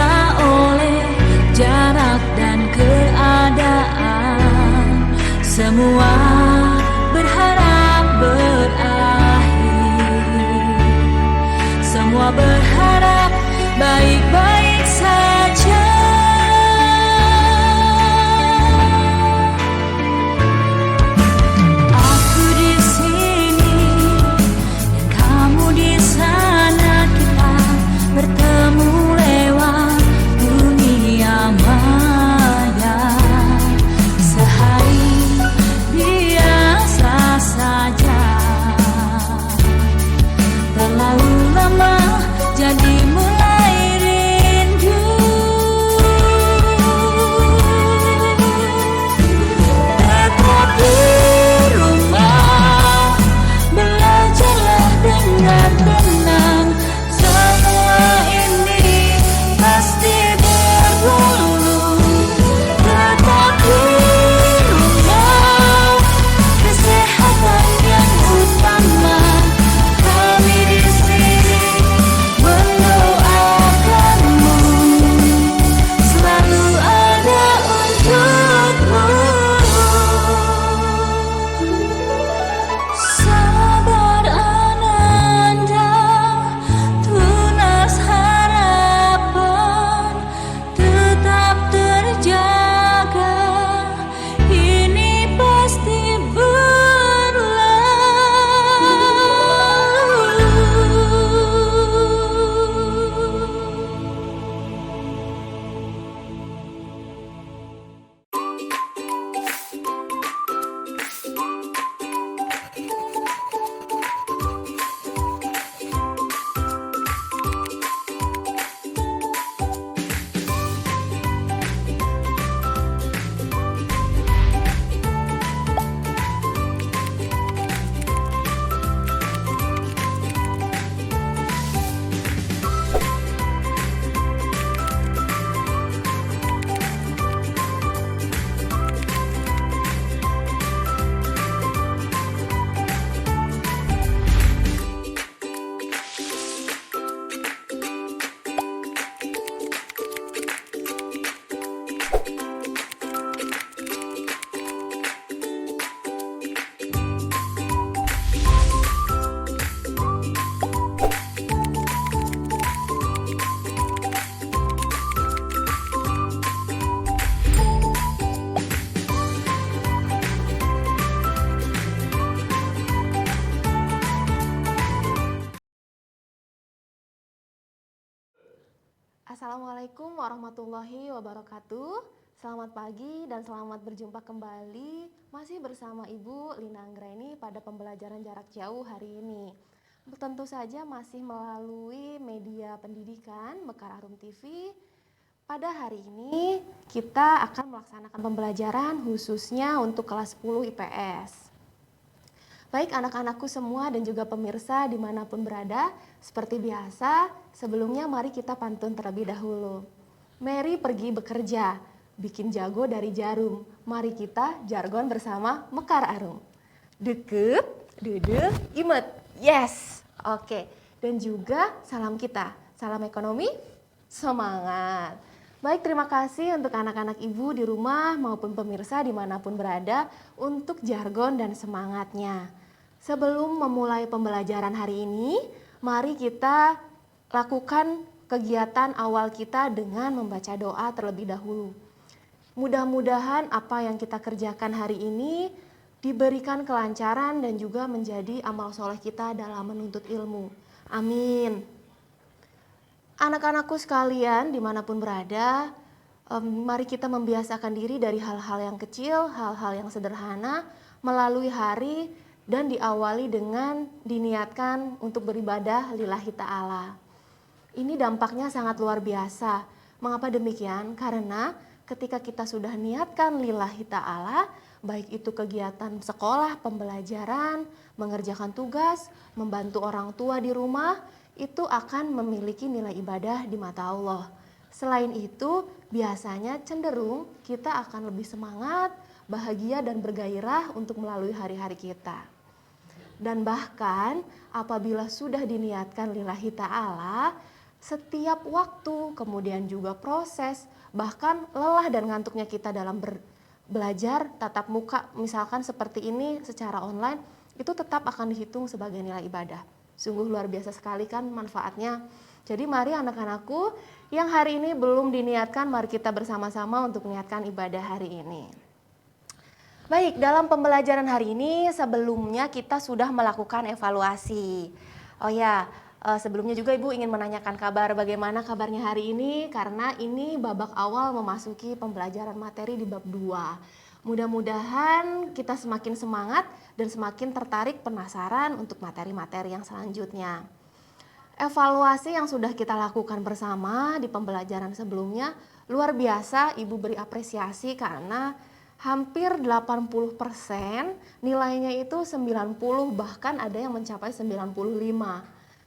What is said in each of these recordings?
terbiasa oleh jarak dan keadaan. Semua berharap berakhir, semua berharap baik-baik saja. Aku di sini dan kamu di sana, kita bertemu lewat dunia maya. Sehari biasa saja, terlalu lama jadi mulai rindu. Tetap di rumah, belajarlah dengan tenang. Semua ini pasti berlalu. Tetap di rumah, kesehatan yang utama. Kami di sini mendoakanmu, selalu ada untukmu. Sabar Ananda, tunas harapan tetap terjaga. Ini pasti Assalamualaikum warahmatullahi wabarakatuh. Selamat pagi dan selamat berjumpa kembali masih bersama Ibu Lina Anggraini pada pembelajaran jarak jauh hari ini. Tentu saja masih melalui media pendidikan Mekar Harum TV. Pada hari ini kita akan melaksanakan pembelajaran khususnya untuk kelas 10 IPS. Baik anak-anakku semua dan juga pemirsa dimanapun berada, seperti biasa, sebelumnya mari kita pantun terlebih dahulu. Mary pergi bekerja, bikin jago dari jarum. Mari kita jargon bersama Mekar Arum. Deket, duduk, imet. Yes, oke. Dan juga salam kita, salam ekonomi, semangat. Baik, terima kasih untuk anak-anak ibu di rumah maupun pemirsa dimanapun berada untuk jargon dan semangatnya. Sebelum memulai pembelajaran hari ini, mari kita lakukan kegiatan awal kita dengan membaca doa terlebih dahulu. Mudah-mudahan apa yang kita kerjakan hari ini diberikan kelancaran dan juga menjadi amal soleh kita dalam menuntut ilmu. Amin. Anak-anakku sekalian dimanapun berada, mari kita membiasakan diri dari hal-hal yang kecil, hal-hal yang sederhana, melalui hari dan diawali dengan diniatkan untuk beribadah lillahi ta'ala. Ini dampaknya sangat luar biasa. Mengapa demikian? Karena ketika kita sudah niatkan lillahi ta'ala, baik itu kegiatan sekolah, pembelajaran, mengerjakan tugas, membantu orang tua di rumah, itu akan memiliki nilai ibadah di mata Allah. Selain itu, biasanya cenderung kita akan lebih semangat, bahagia dan bergairah untuk melalui hari-hari kita. Dan bahkan apabila sudah diniatkan lillahi ta'ala, setiap waktu, kemudian juga proses, bahkan lelah dan ngantuknya kita dalam belajar tatap muka misalkan seperti ini secara online, itu tetap akan dihitung sebagai nilai ibadah. Sungguh luar biasa sekali kan manfaatnya. Jadi mari anak-anakku yang hari ini belum diniatkan, mari kita bersama-sama untuk niatkan ibadah hari ini. Baik, dalam pembelajaran hari ini sebelumnya kita sudah melakukan evaluasi. Oh ya, sebelumnya juga Ibu ingin menanyakan kabar bagaimana kabarnya hari ini, karena ini babak awal memasuki pembelajaran materi di bab 2. Mudah-mudahan kita semakin semangat dan semakin tertarik penasaran untuk materi-materi yang selanjutnya. Evaluasi yang sudah kita lakukan bersama di pembelajaran sebelumnya luar biasa, Ibu beri apresiasi karena hampir 80% nilainya itu 90, bahkan ada yang mencapai 95.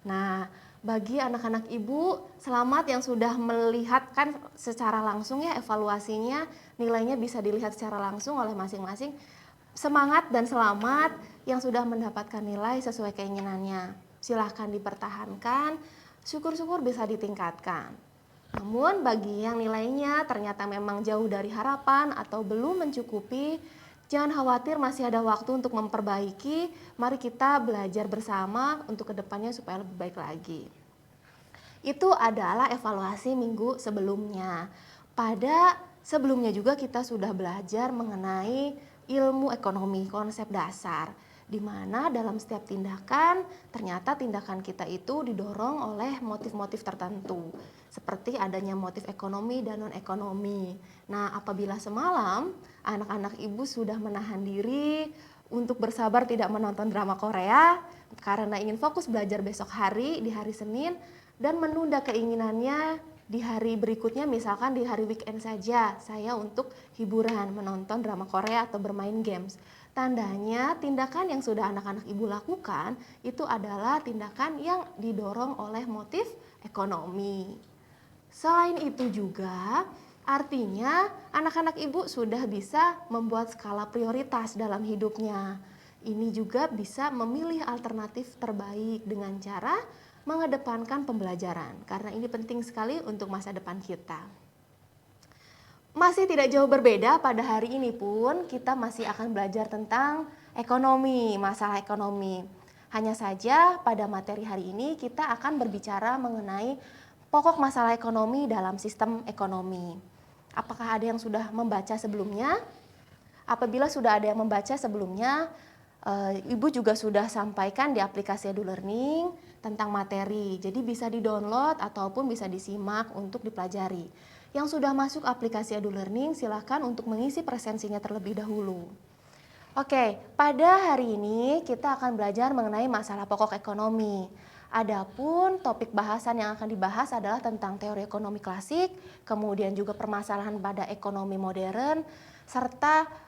Nah, bagi anak-anak Ibu, selamat yang sudah melihat kan secara langsung ya evaluasinya, nilainya bisa dilihat secara langsung oleh masing-masing. Semangat dan selamat yang sudah mendapatkan nilai sesuai keinginannya. Silahkan dipertahankan, syukur-syukur bisa ditingkatkan. Namun bagi yang nilainya ternyata memang jauh dari harapan atau belum mencukupi, jangan khawatir, masih ada waktu untuk memperbaiki. Mari kita belajar bersama untuk kedepannya supaya lebih baik lagi. Itu adalah evaluasi minggu sebelumnya. Pada sebelumnya juga kita sudah belajar mengenai ilmu ekonomi, konsep dasar, di mana dalam setiap tindakan ternyata tindakan kita itu didorong oleh motif-motif tertentu, seperti adanya motif ekonomi dan non-ekonomi. Nah, apabila semalam anak-anak Ibu sudah menahan diri untuk bersabar tidak menonton drama Korea karena ingin fokus belajar besok hari di hari Senin dan menunda keinginannya di hari berikutnya, misalkan di hari weekend saja saya untuk hiburan menonton drama Korea atau bermain games. Tandanya tindakan yang sudah anak-anak Ibu lakukan itu adalah tindakan yang didorong oleh motif ekonomi. Selain itu juga artinya anak-anak Ibu sudah bisa membuat skala prioritas dalam hidupnya. Ini juga bisa memilih alternatif terbaik dengan cara mengedepankan pembelajaran, karena ini penting sekali untuk masa depan kita. Masih tidak jauh berbeda, pada hari ini pun kita masih akan belajar tentang ekonomi, masalah ekonomi. Hanya saja pada materi hari ini kita akan berbicara mengenai pokok masalah ekonomi dalam sistem ekonomi. Apakah ada yang sudah membaca sebelumnya? Apabila sudah ada yang membaca sebelumnya, Ibu juga sudah sampaikan di aplikasi EduLearning tentang materi. Jadi bisa di-download ataupun bisa disimak untuk dipelajari. Yang sudah masuk aplikasi EduLearning silahkan untuk mengisi presensinya terlebih dahulu. Oke, pada hari ini kita akan belajar mengenai masalah pokok ekonomi. Adapun topik bahasan yang akan dibahas adalah tentang teori ekonomi klasik, kemudian juga permasalahan pada ekonomi modern, serta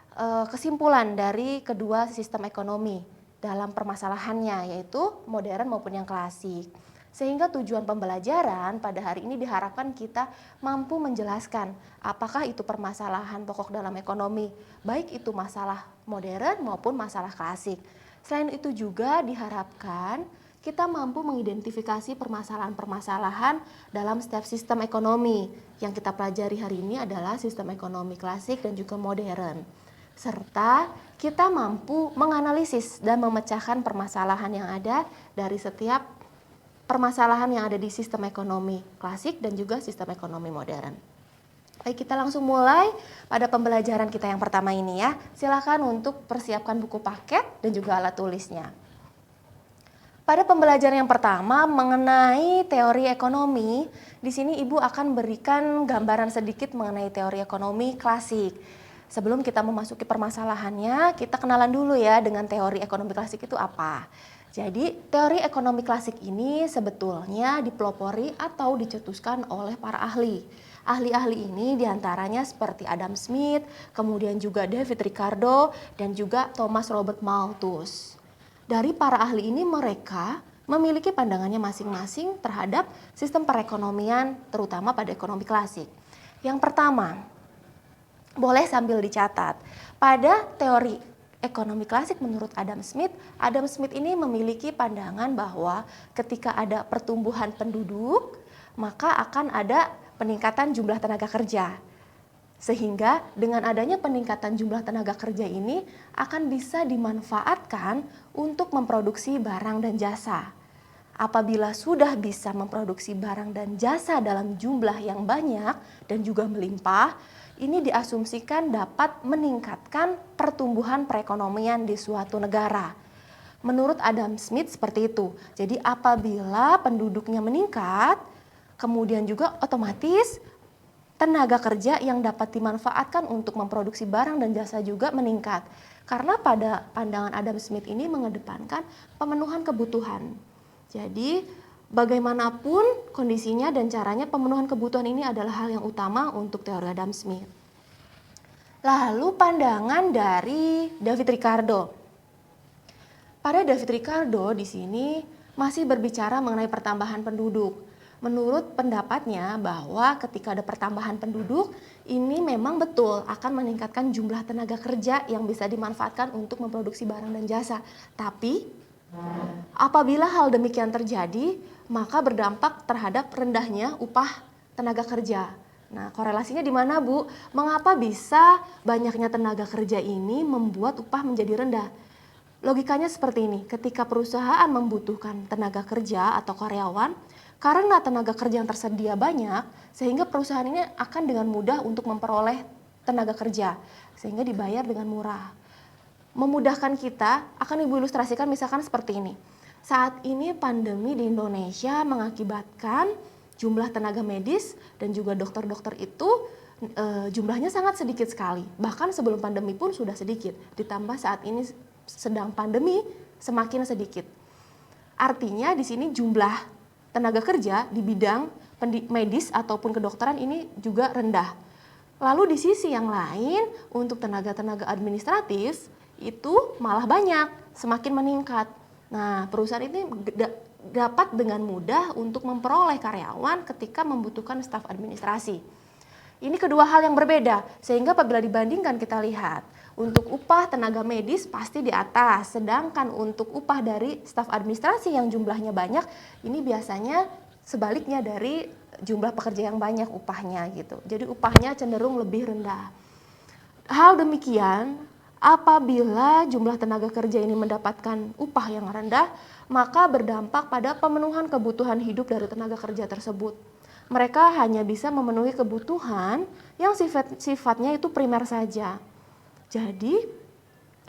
kesimpulan dari kedua sistem ekonomi dalam permasalahannya, yaitu modern maupun yang klasik. Sehingga tujuan pembelajaran pada hari ini diharapkan kita mampu menjelaskan apakah itu permasalahan pokok dalam ekonomi, baik itu masalah modern maupun masalah klasik. Selain itu juga diharapkan kita mampu mengidentifikasi permasalahan-permasalahan dalam setiap sistem ekonomi. Yang kita pelajari hari ini adalah sistem ekonomi klasik dan juga modern. Serta kita mampu menganalisis dan memecahkan permasalahan yang ada dari setiap permasalahan yang ada di sistem ekonomi klasik dan juga sistem ekonomi modern. Baik, kita langsung mulai pada pembelajaran kita yang pertama ini ya. Silakan untuk persiapkan buku paket dan juga alat tulisnya. Pada pembelajaran yang pertama mengenai teori ekonomi, di sini Ibu akan berikan gambaran sedikit mengenai teori ekonomi klasik. Sebelum kita memasuki permasalahannya, kita kenalan dulu ya dengan teori ekonomi klasik itu apa. Jadi, teori ekonomi klasik ini sebetulnya dipelopori atau dicetuskan oleh para ahli. Ahli-ahli ini diantaranya seperti Adam Smith, kemudian juga David Ricardo, dan juga Thomas Robert Malthus. Dari para ahli ini mereka memiliki pandangannya masing-masing terhadap sistem perekonomian, terutama pada ekonomi klasik. Yang pertama, boleh sambil dicatat, pada teori ekonomi klasik menurut Adam Smith ini memiliki pandangan bahwa ketika ada pertumbuhan penduduk, maka akan ada peningkatan jumlah tenaga kerja. Sehingga dengan adanya peningkatan jumlah tenaga kerja ini akan bisa dimanfaatkan untuk memproduksi barang dan jasa. Apabila sudah bisa memproduksi barang dan jasa dalam jumlah yang banyak dan juga melimpah, ini diasumsikan dapat meningkatkan pertumbuhan perekonomian di suatu negara. Menurut Adam Smith seperti itu. Jadi apabila penduduknya meningkat, kemudian juga otomatis tenaga kerja yang dapat dimanfaatkan untuk memproduksi barang dan jasa juga meningkat. Karena pada pandangan Adam Smith ini mengedepankan pemenuhan kebutuhan. Jadi bagaimanapun kondisinya dan caranya, pemenuhan kebutuhan ini adalah hal yang utama untuk teori Adam Smith. Lalu pandangan dari David Ricardo. Pada David Ricardo di sini masih berbicara mengenai pertambahan penduduk. Menurut pendapatnya bahwa ketika ada pertambahan penduduk, ini memang betul akan meningkatkan jumlah tenaga kerja yang bisa dimanfaatkan untuk memproduksi barang dan jasa. Tapi apabila hal demikian terjadi, maka berdampak terhadap rendahnya upah tenaga kerja. Nah, korelasinya di mana, Bu? Mengapa bisa banyaknya tenaga kerja ini membuat upah menjadi rendah? Logikanya seperti ini, ketika perusahaan membutuhkan tenaga kerja atau karyawan, karena tenaga kerja yang tersedia banyak, sehingga perusahaan ini akan dengan mudah untuk memperoleh tenaga kerja, sehingga dibayar dengan murah. Memudahkan kita, akan Ibu ilustrasikan misalkan seperti ini. Saat ini pandemi di Indonesia mengakibatkan jumlah tenaga medis dan juga dokter-dokter itu jumlahnya sangat sedikit sekali. Bahkan sebelum pandemi pun sudah sedikit, ditambah saat ini sedang pandemi semakin sedikit. Artinya di sini jumlah tenaga kerja di bidang medis ataupun kedokteran ini juga rendah. Lalu di sisi yang lain, untuk tenaga-tenaga administratif itu malah banyak, semakin meningkat. Nah, perusahaan ini dapat dengan mudah untuk memperoleh karyawan ketika membutuhkan staf administrasi. Ini kedua hal yang berbeda, sehingga apabila dibandingkan kita lihat, untuk upah tenaga medis pasti di atas, sedangkan untuk upah dari staf administrasi yang jumlahnya banyak, ini biasanya sebaliknya dari jumlah pekerja yang banyak upahnya gitu. Jadi upahnya cenderung lebih rendah. Hal demikian, apabila jumlah tenaga kerja ini mendapatkan upah yang rendah, maka berdampak pada pemenuhan kebutuhan hidup dari tenaga kerja tersebut. Mereka hanya bisa memenuhi kebutuhan yang sifatnya itu primer saja. Jadi,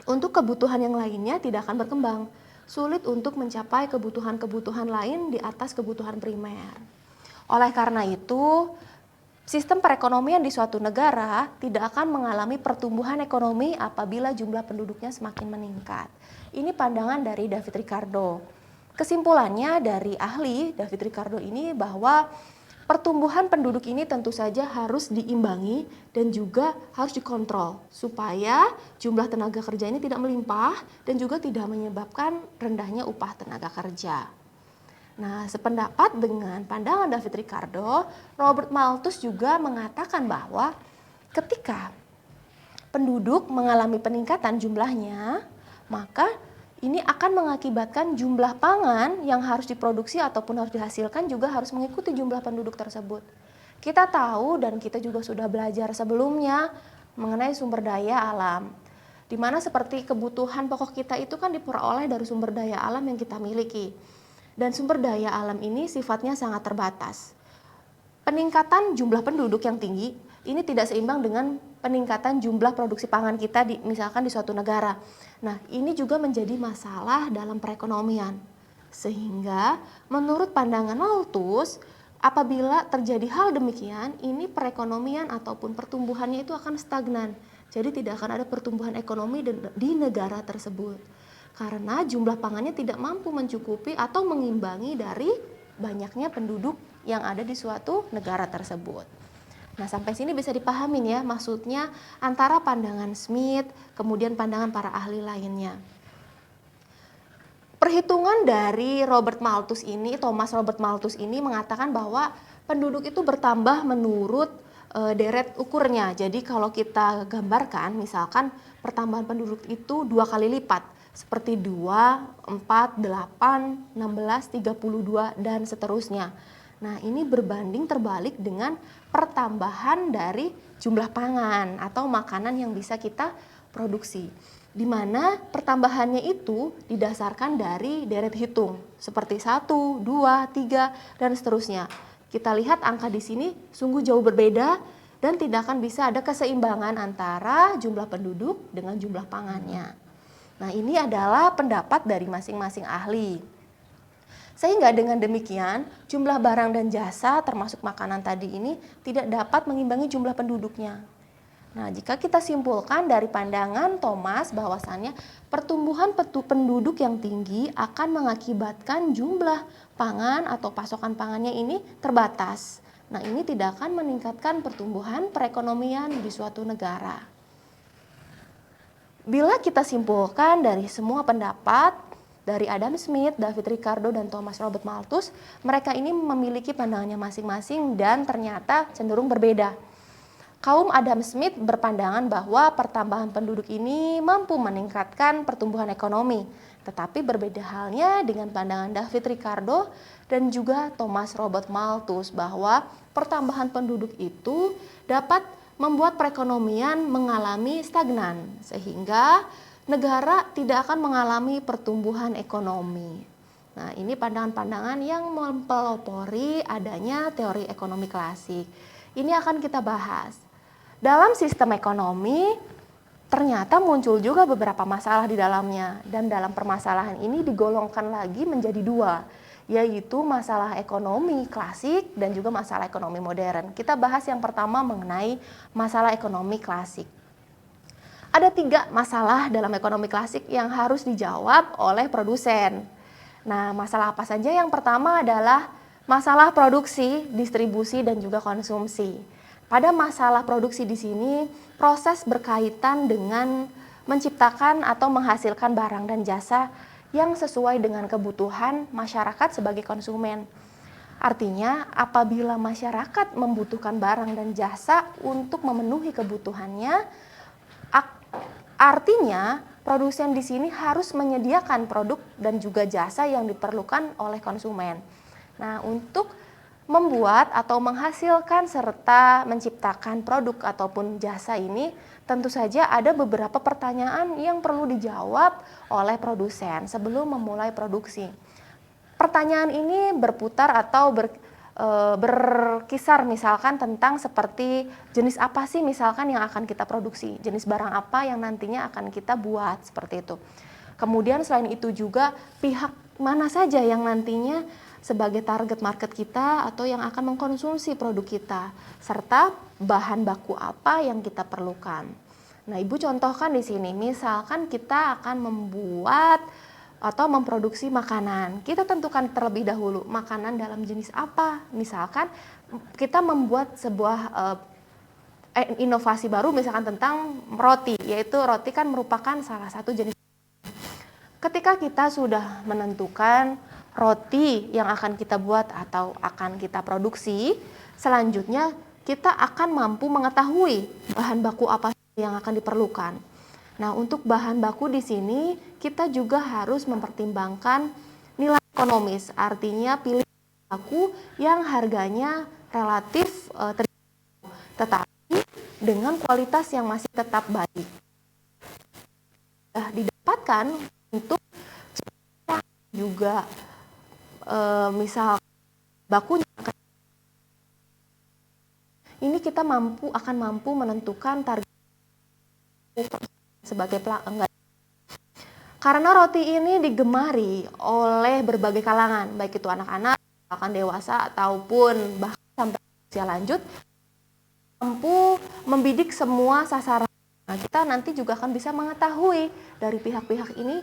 untuk kebutuhan yang lainnya tidak akan berkembang. Sulit untuk mencapai kebutuhan-kebutuhan lain di atas kebutuhan primer. Oleh karena itu, sistem perekonomian di suatu negara tidak akan mengalami pertumbuhan ekonomi apabila jumlah penduduknya semakin meningkat. Ini pandangan dari David Ricardo. Kesimpulannya dari ahli David Ricardo ini bahwa pertumbuhan penduduk ini tentu saja harus diimbangi dan juga harus dikontrol supaya jumlah tenaga kerja ini tidak melimpah dan juga tidak menyebabkan rendahnya upah tenaga kerja. Nah, sependapat dengan pandangan David Ricardo, Robert Malthus juga mengatakan bahwa ketika penduduk mengalami peningkatan jumlahnya, maka ini akan mengakibatkan jumlah pangan yang harus diproduksi ataupun harus dihasilkan juga harus mengikuti jumlah penduduk tersebut. Kita tahu dan kita juga sudah belajar sebelumnya mengenai sumber daya alam, di mana seperti kebutuhan pokok kita itu kan diperoleh dari sumber daya alam yang kita miliki. Dan sumber daya alam ini sifatnya sangat terbatas. Peningkatan jumlah penduduk yang tinggi ini tidak seimbang dengan peningkatan jumlah produksi pangan kita misalkan di suatu negara. Nah, ini juga menjadi masalah dalam perekonomian. Sehingga menurut pandangan Malthus, apabila terjadi hal demikian, ini perekonomian ataupun pertumbuhannya itu akan stagnan. Jadi tidak akan ada pertumbuhan ekonomi di negara tersebut. Karena jumlah pangannya tidak mampu mencukupi atau mengimbangi dari banyaknya penduduk yang ada di suatu negara tersebut. Nah, sampai sini bisa dipahamin ya maksudnya antara pandangan Smith kemudian pandangan para ahli lainnya. Perhitungan dari Thomas Robert Malthus ini mengatakan bahwa penduduk itu bertambah menurut deret ukurnya. Jadi kalau kita gambarkan misalkan pertambahan penduduk itu 2 kali lipat. Seperti 2, 4, 8, 16, 32, dan seterusnya. Nah, ini berbanding terbalik dengan pertambahan dari jumlah pangan atau makanan yang bisa kita produksi. Di mana pertambahannya itu didasarkan dari deret hitung seperti 1, 2, 3 dan seterusnya. Kita lihat angka di sini sungguh jauh berbeda dan tidak akan bisa ada keseimbangan antara jumlah penduduk dengan jumlah pangannya. Nah, ini adalah pendapat dari masing-masing ahli. Sehingga dengan demikian, jumlah barang dan jasa termasuk makanan tadi ini tidak dapat mengimbangi jumlah penduduknya. Nah, jika kita simpulkan dari pandangan Thomas bahwasannya pertumbuhan penduduk yang tinggi akan mengakibatkan jumlah pangan atau pasokan pangannya ini terbatas. Nah, ini tidak akan meningkatkan pertumbuhan perekonomian di suatu negara. Bila kita simpulkan dari semua pendapat dari Adam Smith, David Ricardo, dan Thomas Robert Malthus, mereka ini memiliki pandangannya masing-masing dan ternyata cenderung berbeda. Kaum Adam Smith berpandangan bahwa pertambahan penduduk ini mampu meningkatkan pertumbuhan ekonomi, tetapi berbeda halnya dengan pandangan David Ricardo dan juga Thomas Robert Malthus bahwa pertambahan penduduk itu dapat membuat perekonomian mengalami stagnan, sehingga negara tidak akan mengalami pertumbuhan ekonomi. Nah, ini pandangan-pandangan yang mempelopori adanya teori ekonomi klasik. Ini akan kita bahas. Dalam sistem ekonomi, ternyata muncul juga beberapa masalah di dalamnya. Dan dalam permasalahan ini digolongkan lagi menjadi dua, yaitu masalah ekonomi klasik dan juga masalah ekonomi modern. Kita bahas yang pertama mengenai masalah ekonomi klasik. Ada 3 masalah dalam ekonomi klasik yang harus dijawab oleh produsen. Nah, masalah apa saja? Yang pertama adalah masalah produksi, distribusi, dan juga konsumsi. Pada masalah produksi di sini, proses berkaitan dengan menciptakan atau menghasilkan barang dan jasa yang sesuai dengan kebutuhan masyarakat sebagai konsumen. Artinya, apabila masyarakat membutuhkan barang dan jasa untuk memenuhi kebutuhannya, artinya, produsen di sini harus menyediakan produk dan juga jasa yang diperlukan oleh konsumen. Nah, untuk membuat atau menghasilkan serta menciptakan produk ataupun jasa ini, tentu saja ada beberapa pertanyaan yang perlu dijawab oleh produsen sebelum memulai produksi. Pertanyaan ini berputar atau berkisar misalkan tentang seperti jenis apa sih misalkan yang akan kita produksi, jenis barang apa yang nantinya akan kita buat, seperti itu. Kemudian selain itu juga pihak mana saja yang nantinya sebagai target market kita atau yang akan mengkonsumsi produk kita, serta bahan baku apa yang kita perlukan. Nah, Ibu contohkan di sini, misalkan kita akan membuat atau memproduksi makanan. Kita tentukan terlebih dahulu makanan dalam jenis apa. Misalkan kita membuat sebuah inovasi baru misalkan tentang roti, yaitu roti kan merupakan salah satu jenis. Ketika kita sudah menentukan roti yang akan kita buat atau akan kita produksi, selanjutnya kita akan mampu mengetahui bahan baku apa yang akan diperlukan. Nah, untuk bahan baku di sini kita juga harus mempertimbangkan nilai ekonomis, artinya pilih baku yang harganya relatif terjangkau, tetapi dengan kualitas yang masih tetap baik. Didapatkan untuk juga misal bakunya ini kita akan mampu menentukan target sebagai pelanggan. Karena roti ini digemari oleh berbagai kalangan, baik itu anak-anak, bahkan dewasa ataupun bahkan sampai usia lanjut, mampu membidik semua sasaran. Nah, kita nanti juga akan bisa mengetahui dari pihak-pihak ini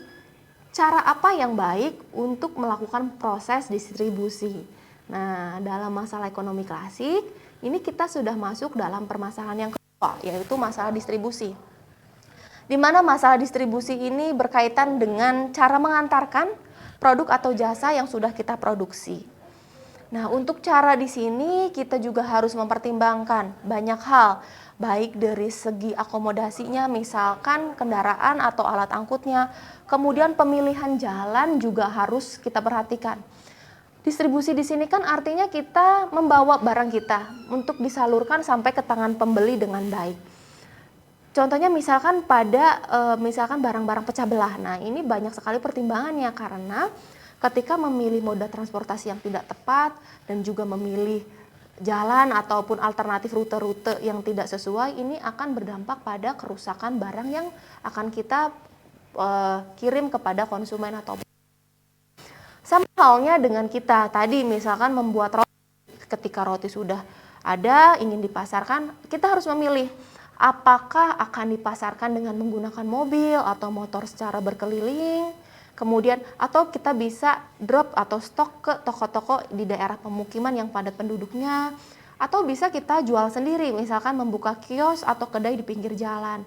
cara apa yang baik untuk melakukan proses distribusi. Nah, dalam masalah ekonomi klasik, ini kita sudah masuk dalam permasalahan yang kedua, yaitu masalah distribusi. Di mana masalah distribusi ini berkaitan dengan cara mengantarkan produk atau jasa yang sudah kita produksi. Nah, untuk cara di sini kita juga harus mempertimbangkan banyak hal, baik dari segi akomodasinya, misalkan kendaraan atau alat angkutnya, kemudian pemilihan jalan juga harus kita perhatikan. Distribusi di sini kan artinya kita membawa barang kita untuk disalurkan sampai ke tangan pembeli dengan baik. Contohnya misalkan misalkan barang-barang pecah belah. Nah, ini banyak sekali pertimbangannya karena ketika memilih moda transportasi yang tidak tepat dan juga memilih jalan ataupun alternatif rute-rute yang tidak sesuai, ini akan berdampak pada kerusakan barang yang akan kita kirim kepada konsumen atau sama halnya dengan kita tadi misalkan membuat roti. Ketika roti sudah ada ingin dipasarkan, kita harus memilih apakah akan dipasarkan dengan menggunakan mobil atau motor secara berkeliling, kemudian atau kita bisa drop atau stok ke toko-toko di daerah pemukiman yang padat penduduknya, atau bisa kita jual sendiri misalkan membuka kios atau kedai di pinggir jalan.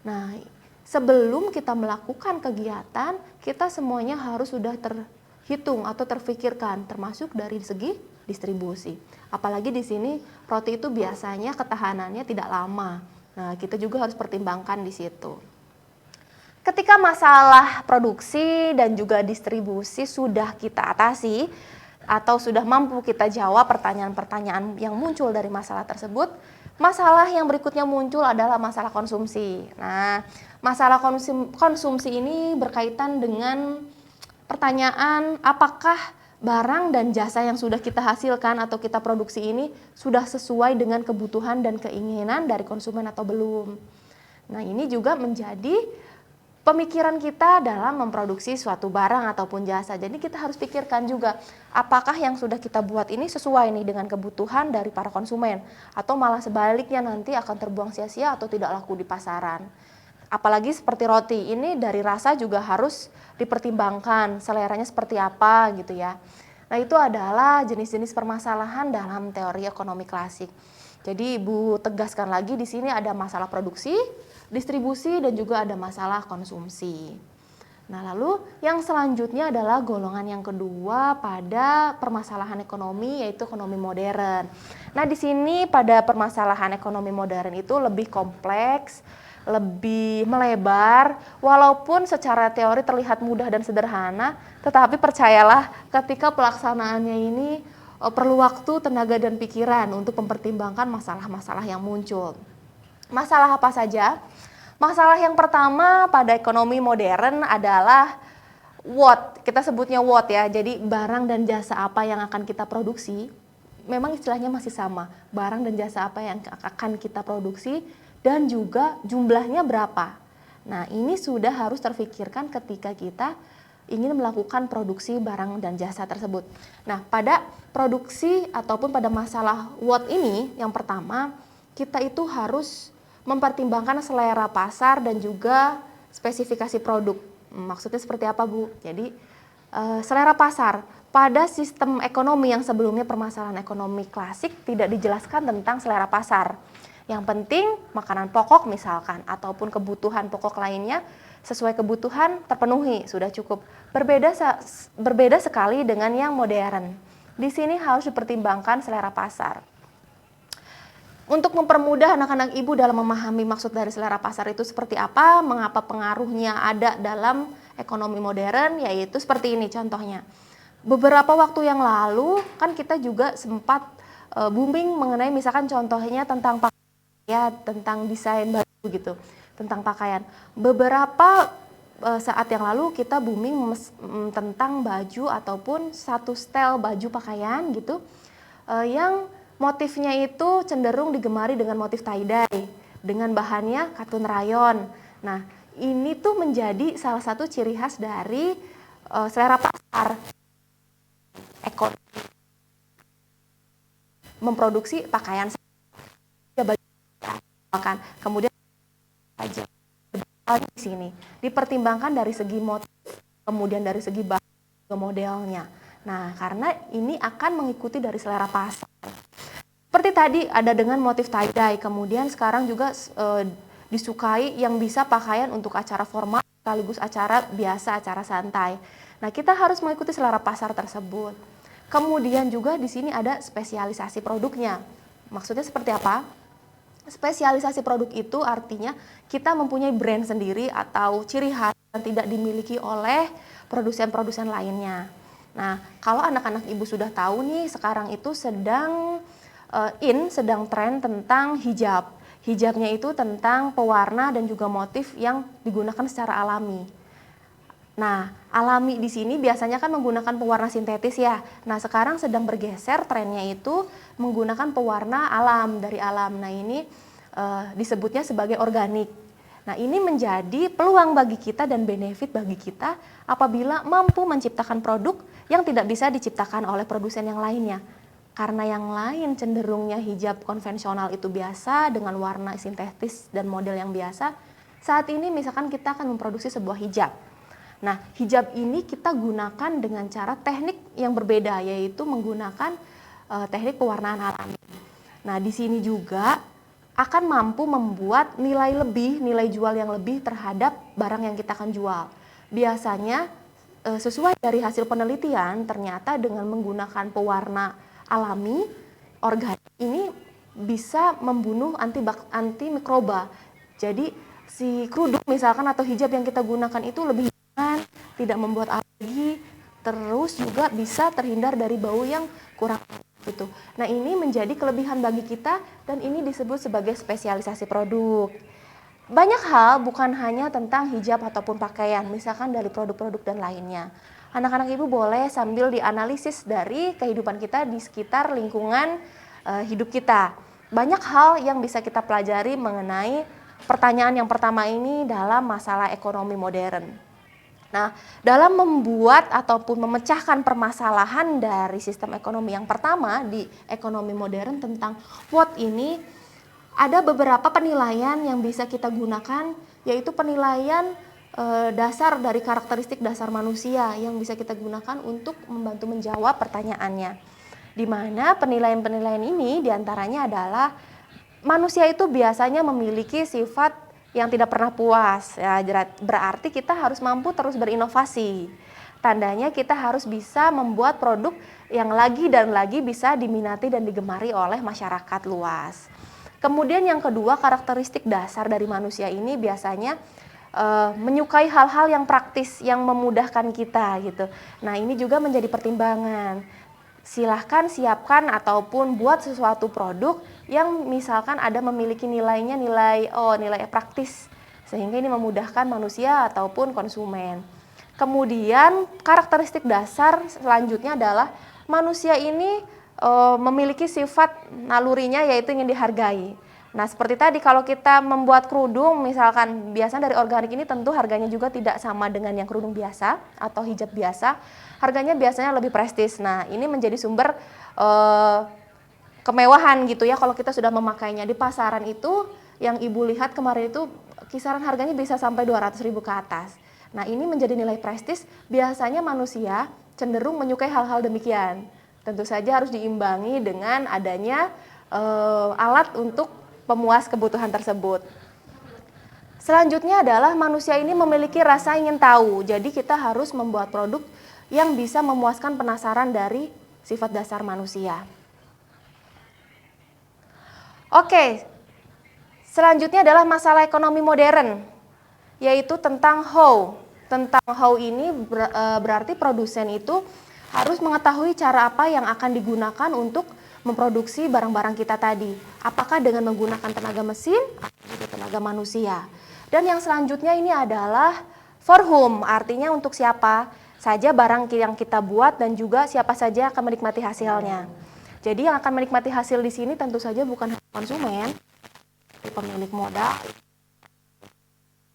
Nah, sebelum kita melakukan kegiatan, kita semuanya harus sudah terhitung atau terfikirkan, termasuk dari segi distribusi. Apalagi di sini roti itu biasanya ketahanannya tidak lama. Nah, kita juga harus pertimbangkan di situ. Ketika masalah produksi dan juga distribusi sudah kita atasi atau sudah mampu kita jawab pertanyaan-pertanyaan yang muncul dari masalah tersebut, masalah yang berikutnya muncul adalah masalah konsumsi. Nah, masalah konsumsi ini berkaitan dengan pertanyaan apakah barang dan jasa yang sudah kita hasilkan atau kita produksi ini sudah sesuai dengan kebutuhan dan keinginan dari konsumen atau belum. Nah, ini juga menjadi pemikiran kita dalam memproduksi suatu barang ataupun jasa. Jadi kita harus pikirkan juga apakah yang sudah kita buat ini sesuai nih dengan kebutuhan dari para konsumen atau malah sebaliknya nanti akan terbuang sia-sia atau tidak laku di pasaran. Apalagi seperti roti, ini dari rasa juga harus dipertimbangkan seleranya seperti apa gitu ya. Nah, itu adalah jenis-jenis permasalahan dalam teori ekonomi klasik. Jadi Ibu tegaskan lagi di sini ada masalah produksi, distribusi dan juga ada masalah konsumsi. Nah, lalu yang selanjutnya adalah golongan yang kedua pada permasalahan ekonomi, yaitu ekonomi modern. Nah, di sini pada permasalahan ekonomi modern itu lebih kompleks, lebih melebar, walaupun secara teori terlihat mudah dan sederhana, tetapi percayalah ketika pelaksanaannya ini perlu waktu, tenaga, dan pikiran untuk mempertimbangkan masalah-masalah yang muncul. Masalah apa saja? Masalah yang pertama pada ekonomi modern adalah what, kita sebutnya what ya, jadi barang dan jasa apa yang akan kita produksi, memang istilahnya masih sama, barang dan jasa apa yang akan kita produksi, dan juga jumlahnya berapa. Nah, ini sudah harus terfikirkan ketika kita ingin melakukan produksi barang dan jasa tersebut. Nah, pada produksi ataupun pada masalah what ini, yang pertama, kita itu harus mempertimbangkan selera pasar dan juga spesifikasi produk. Maksudnya seperti apa, Bu? Jadi, selera pasar. Pada sistem ekonomi yang sebelumnya permasalahan ekonomi klasik tidak dijelaskan tentang selera pasar. Yang penting makanan pokok misalkan ataupun kebutuhan pokok lainnya sesuai kebutuhan terpenuhi, sudah cukup. Berbeda sekali dengan yang modern. Di sini harus dipertimbangkan selera pasar. Untuk mempermudah anak-anak ibu dalam memahami maksud dari selera pasar itu seperti apa, mengapa pengaruhnya ada dalam ekonomi modern, yaitu seperti ini contohnya. Beberapa waktu yang lalu kan kita juga sempat booming mengenai misalkan contohnya tentang ya, tentang desain baju gitu, tentang pakaian. Beberapa saat yang lalu kita booming tentang baju ataupun satu style baju pakaian gitu, yang motifnya itu cenderung digemari dengan motif tie-dye, dengan bahannya katun rayon. Nah, ini tuh menjadi salah satu ciri khas dari selera pasar ekonomi memproduksi pakaian kemudian aja di sini dipertimbangkan dari segi motif, kemudian dari segi bahan modelnya. Nah, karena ini akan mengikuti dari selera pasar. Seperti tadi ada dengan motif tie-dye, kemudian sekarang juga disukai yang bisa pakaian untuk acara formal sekaligus acara biasa, acara santai. Nah, kita harus mengikuti selera pasar tersebut. Kemudian juga di sini ada spesialisasi produknya. Maksudnya seperti apa? Spesialisasi produk itu artinya kita mempunyai brand sendiri atau ciri khas yang tidak dimiliki oleh produsen-produsen lainnya. Nah, kalau anak-anak ibu sudah tahu nih, sekarang itu sedang sedang tren tentang hijab. Hijabnya itu tentang pewarna dan juga motif yang digunakan secara alami. Nah, alami di sini biasanya kan menggunakan pewarna sintetis ya. Nah, sekarang sedang bergeser trennya itu menggunakan pewarna alam, dari alam. Nah, ini disebutnya sebagai organik. Nah, ini menjadi peluang bagi kita dan benefit bagi kita apabila mampu menciptakan produk yang tidak bisa diciptakan oleh produsen yang lainnya. Karena yang lain cenderungnya hijab konvensional itu biasa dengan warna sintetis dan model yang biasa. Saat ini misalkan kita akan memproduksi sebuah hijab. Nah, hijab ini kita gunakan dengan cara teknik yang berbeda, yaitu menggunakan teknik pewarnaan alami. Nah, di sini juga akan mampu membuat nilai lebih, nilai jual yang lebih terhadap barang yang kita akan jual. Biasanya sesuai dari hasil penelitian, ternyata dengan menggunakan pewarna alami, organik ini bisa membunuh antimikroba. Jadi si kerudung misalkan atau hijab yang kita gunakan itu lebih aman, tidak membuat alergi, terus juga bisa terhindar dari bau yang kurang gitu. Nah, ini menjadi kelebihan bagi kita dan ini disebut sebagai spesialisasi produk. Banyak hal bukan hanya tentang hijab ataupun pakaian, misalkan dari produk-produk dan lainnya. Anak-anak ibu boleh sambil dianalisis dari kehidupan kita di sekitar lingkungan hidup kita. Banyak hal yang bisa kita pelajari mengenai pertanyaan yang pertama ini dalam masalah ekonomi modern. Nah, dalam membuat ataupun memecahkan permasalahan dari sistem ekonomi yang pertama di ekonomi modern tentang what ini, ada beberapa penilaian yang bisa kita gunakan, yaitu penilaian dasar dari karakteristik dasar manusia yang bisa kita gunakan untuk membantu menjawab pertanyaannya. Di mana penilaian-penilaian ini diantaranya adalah manusia itu biasanya memiliki sifat yang tidak pernah puas, ya, berarti kita harus mampu terus berinovasi. Tandanya kita harus bisa membuat produk yang lagi dan lagi bisa diminati dan digemari oleh masyarakat luas. Kemudian yang kedua, karakteristik dasar dari manusia ini biasanya menyukai hal-hal yang praktis, yang memudahkan kita gitu. Nah, ini juga menjadi pertimbangan. Silahkan siapkan ataupun buat sesuatu produk yang misalkan ada memiliki nilai praktis, sehingga ini memudahkan manusia ataupun konsumen. Kemudian karakteristik dasar selanjutnya adalah manusia ini memiliki sifat nalurinya, yaitu ingin dihargai. Nah, seperti tadi kalau kita membuat kerudung misalkan biasanya dari organik ini, tentu harganya juga tidak sama dengan yang kerudung biasa atau hijab biasa. Harganya biasanya lebih prestis. Nah, ini menjadi sumber kemewahan gitu ya kalau kita sudah memakainya. Di pasaran itu yang ibu lihat kemarin itu kisaran harganya bisa sampai 200.000 ke atas. Nah, ini menjadi nilai prestis. Biasanya manusia cenderung menyukai hal-hal demikian. Tentu saja harus diimbangi dengan adanya alat untuk pemuas kebutuhan tersebut. Selanjutnya adalah manusia ini memiliki rasa ingin tahu. Jadi kita harus membuat produk yang bisa memuaskan penasaran dari sifat dasar manusia. Oke, selanjutnya adalah masalah ekonomi modern, yaitu tentang how. Tentang how ini berarti produsen itu harus mengetahui cara apa yang akan digunakan untuk memproduksi barang-barang kita tadi. Apakah dengan menggunakan tenaga mesin atau tenaga manusia. Dan yang selanjutnya ini adalah for whom, artinya untuk siapa saja barang yang kita buat dan juga siapa saja akan menikmati hasilnya. Jadi yang akan menikmati hasil di sini tentu saja bukan konsumen, pemilik modal,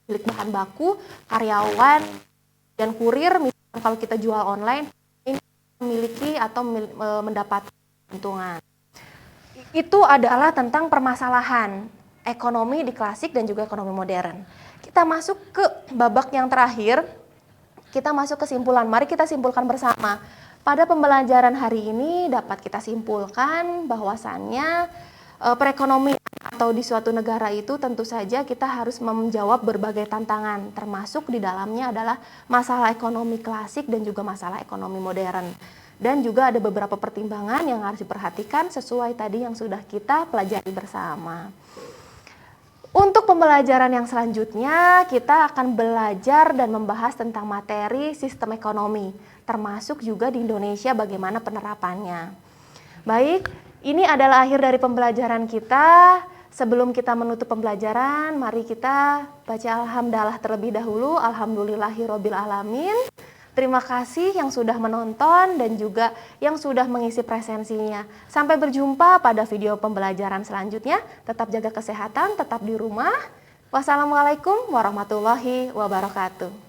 pemilik bahan baku, karyawan, dan kurir. Misalkan kalau kita jual online, ini memiliki atau mendapat keuntungan. Itu adalah tentang permasalahan ekonomi di klasik dan juga ekonomi modern. Kita masuk ke babak yang terakhir, kita masuk kesimpulan. Mari kita simpulkan bersama. Pada pembelajaran hari ini dapat kita simpulkan bahwasannya perekonomian atau di suatu negara itu tentu saja kita harus menjawab berbagai tantangan, termasuk di dalamnya adalah masalah ekonomi klasik dan juga masalah ekonomi modern. Dan juga ada beberapa pertimbangan yang harus diperhatikan sesuai tadi yang sudah kita pelajari bersama. Untuk pembelajaran yang selanjutnya, kita akan belajar dan membahas tentang materi sistem ekonomi. termasuk juga di Indonesia bagaimana penerapannya. Baik, ini adalah akhir dari pembelajaran kita. Sebelum kita menutup pembelajaran, mari kita baca alhamdulillah terlebih dahulu. Alhamdulillahirabbil alamin. Terima kasih yang sudah menonton dan juga yang sudah mengisi presensinya. Sampai berjumpa pada video pembelajaran selanjutnya. Tetap jaga kesehatan, tetap di rumah. Wassalamualaikum warahmatullahi wabarakatuh.